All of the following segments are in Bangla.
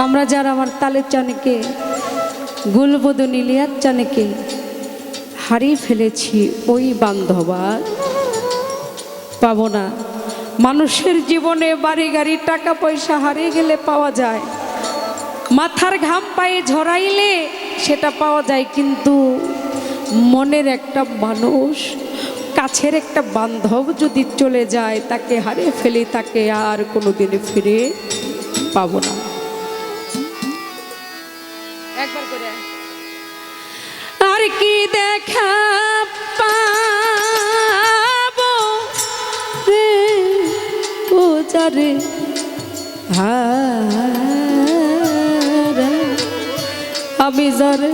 আমরা যারা আমার তালের চানেকে গুলবদু নীলিয়ার চানেকে হারিয়ে ফেলেছি, ওই বান্ধব আর পাবো না। মানুষের জীবনে বাড়ি গাড়ি টাকা পয়সা হারিয়ে গেলে পাওয়া যায়, মাথার ঘাম পায়ে ঝরাইলে সেটা পাওয়া যায়, কিন্তু মনের একটা মানুষ, কাছের একটা বান্ধব যদি চলে যায়, তাকে হারিয়ে ফেলি, তাকে আর কোনোদিনে ফিরে পাবো না। একবার করে আর কি দেখা পাবো রে ও যারে হারা, আমি যারে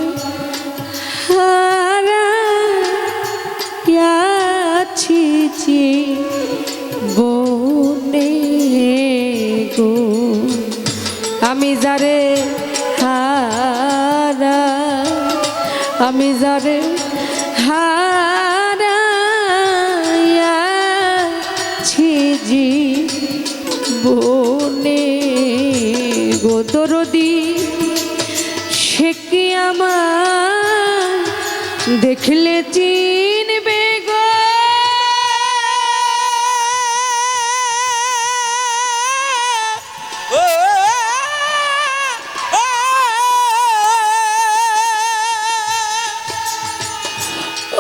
হারাইয়াছি জীবনে গো, আমি যারে আমি যারে হারাইয়াছি জীবনে গো, দরদি সে কি আমার দেখলে চিনবে গো,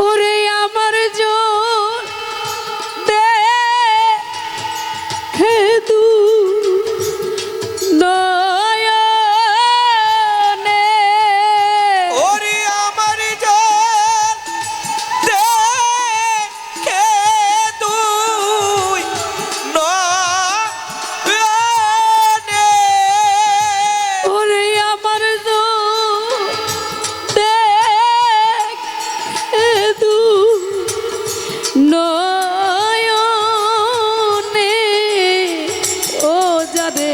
ওরে আমার জোর দেখে দু নয়নে, ওরে আমার জোর দেখে দুই নয়নে, ওরে আমার জোর দেখে দু নয়নে, ও যারে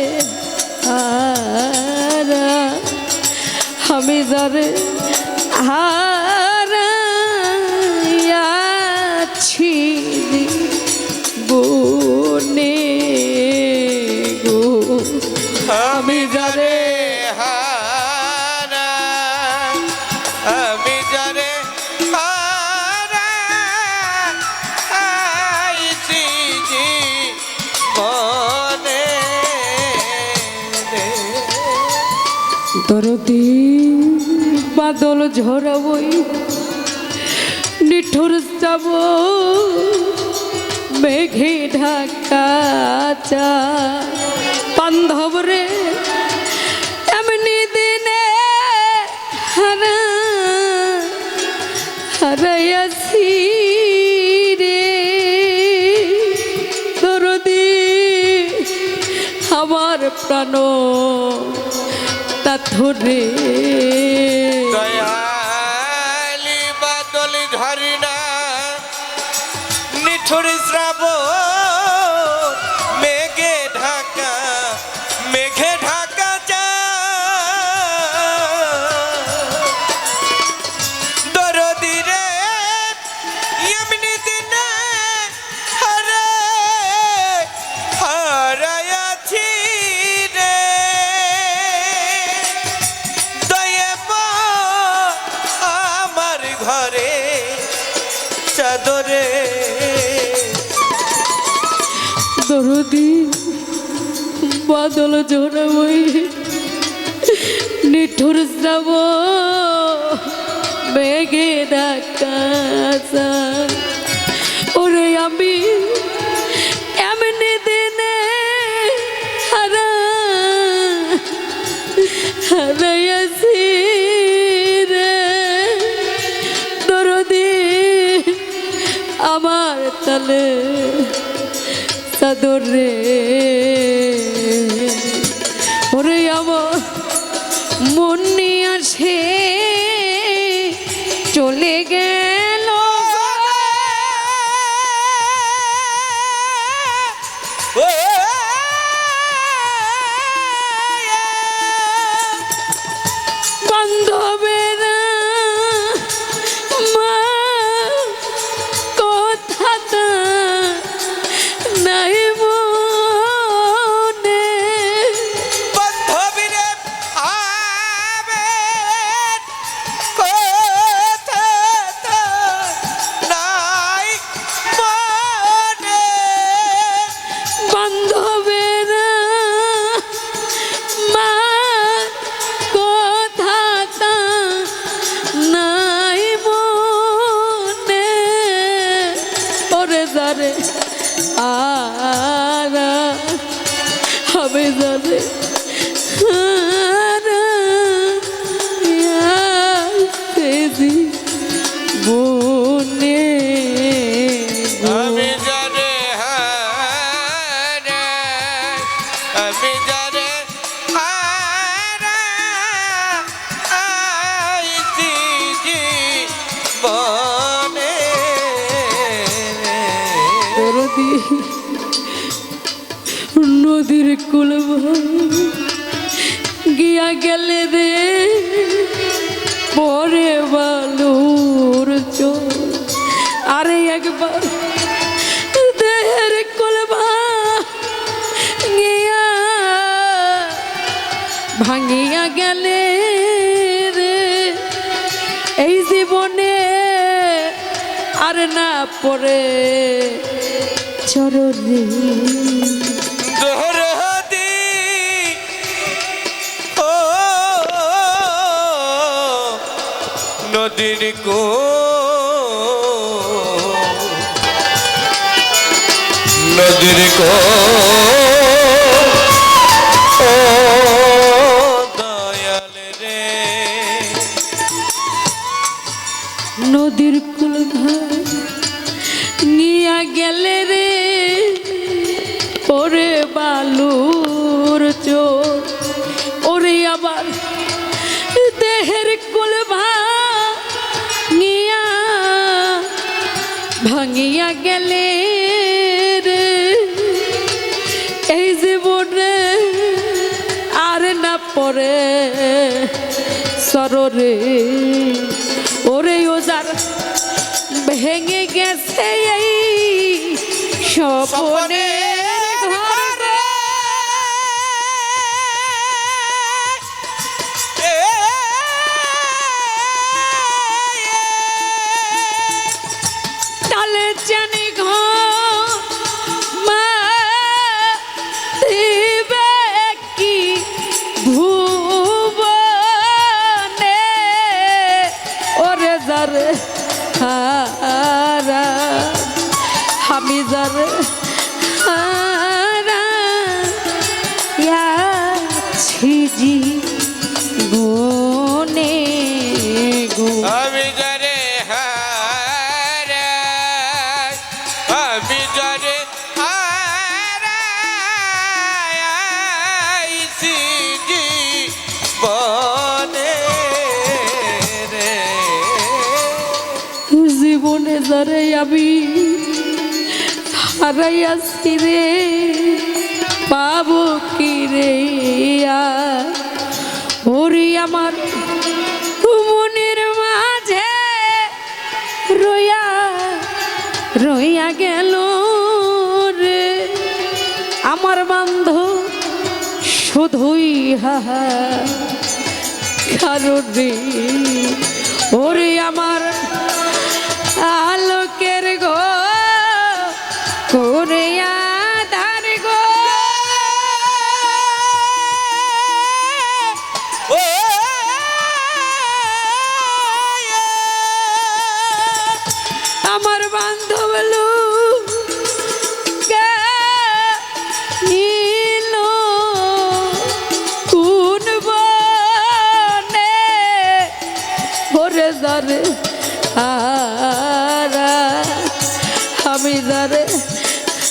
হারা, আমি যারে হারাইয়াছি জীবনে গো, আমি যারে হারা, আমি যারে হারাইছি জীবনে রে। দরদি বাদল ঝরাবই নিঠুর যাব মেঘে ঢাকা চা, বান্ধব রে এমনি দিনে হারাইয়াছি রে, দরদি আমার প্রাণ তা ধরে দয়ালি বাদল ঝরিনা নিঠুর শ্রাবণ মেঘে ঢাকা, মেঘে ঢাকা চা, দরদি রে এমনি দিনে হারাইয়াছি রে, আমার ঘরে চাদরে দরদি বাদল ঝরাবই নিঠুর যাব মেঘে ঢাকা চা, ওরে আমি এমনি দিনে হারাইয়াছি রে, দরদি আমার তালে চাদর রে, ওরে আমার মন নিয়ে আসে চলে গেল, বান্ধবেরা মা কথা নাই মনে, বান্ধবীরে বনে আমি জানে হারা আমি জানে হারা আইছি জীবনে দরদি নদীর কুল গিয়া গেলে রে পরে বালুর চোর আরে একবার দেহের কুল গিয়া ভাঙিয়া গেলে রে এই জীবনে আর না পরে চরণে দরদি ও নদীর কো নদীর কো ও দয়াল রে নদীর কুল নিয়া গেলে রে ওরে বালুর চোর ওরে আবার দেহের কুল ভাঙিয়া গেলে রে এই জীবনে আর না পরে সররে ওরে ওজার ভেঙে গেছে এই স্বপনে তালে জানি মা দিবে কি ভুবনে ওরে যারে হারা আমি যারে হারা আছি জীবনে গো আমি জানে হারা আমি জানে হারা আইছি জীবনে রে জীবনে যারে আমি হারাইয়াছি রে পাবো কি রে ওরে আমার মনের মাঝে রইয়া রইয়া গেল রে আমার বান্ধব শুধুই হাহা কারণে ওরে আমার আলোকের গো করে আধার গো ও আমার বান্ধব কোন বনে ওরে যারে হারা আমি যারে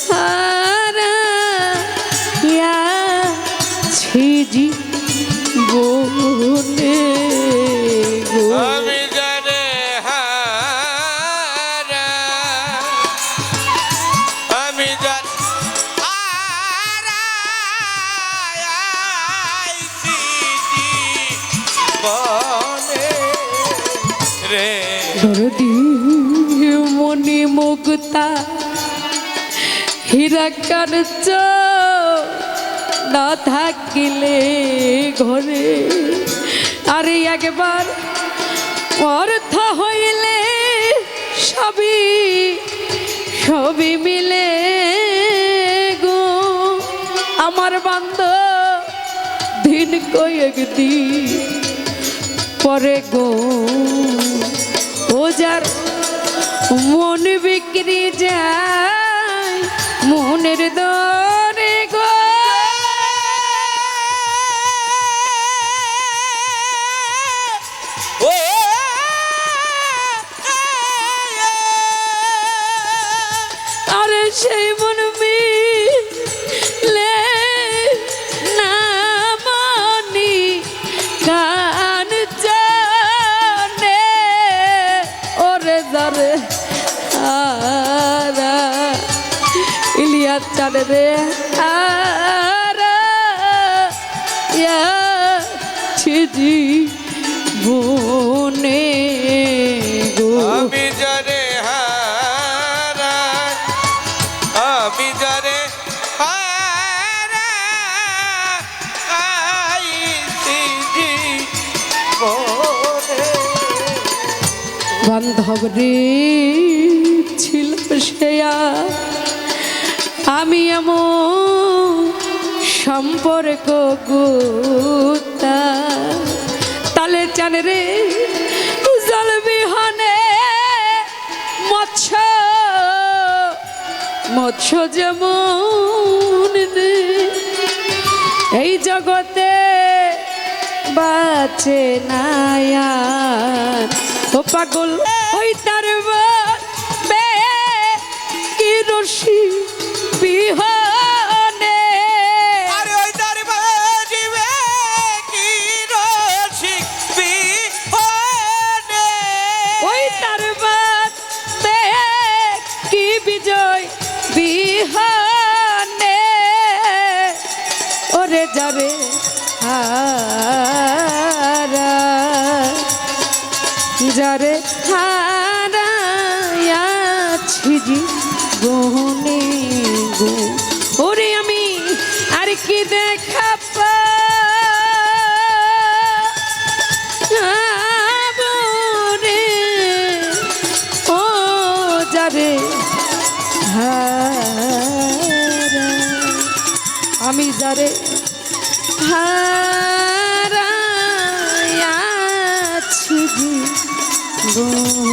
হারা আছি জীবনে গো আমি জানে হারা আমি জানে হারা আইছি জীবনে রে দরদি মনি মুক্তা হীরা কাঞ্চ না থাকিলে ঘরে আরে একবার অর্থ হইলে সবই সবই মিলে গো আমার বান্ধব দিন কয়েক দিন পরে গো ও যার মন বিক্রি যায় মনের দরে গো চান রে ছিজি বনে গো আমি যারে হারাই আমি যারে হারাইছি জীবনে বান্ধব রে ছিল সেয়া আমি এমন সম্পর্ক গুতা তালে চান রে জল বিহনে মৎস্য মৎস্য যেমন নেই, এই জগতে বাঁচে না আর। ও পাগল ওই তার বে কি রশি বিহনে আরে ওই তার বাজিবে কি রসিক বিহনে ওই তার বে কি বিজয় বিহনে ওরে যাবে হারা যারে হারায়াছি জীবনে গো ওরে আমি আর কি দেখা পাবো রে ও যারে হারা আমি যারে হারায়াছি জীবনে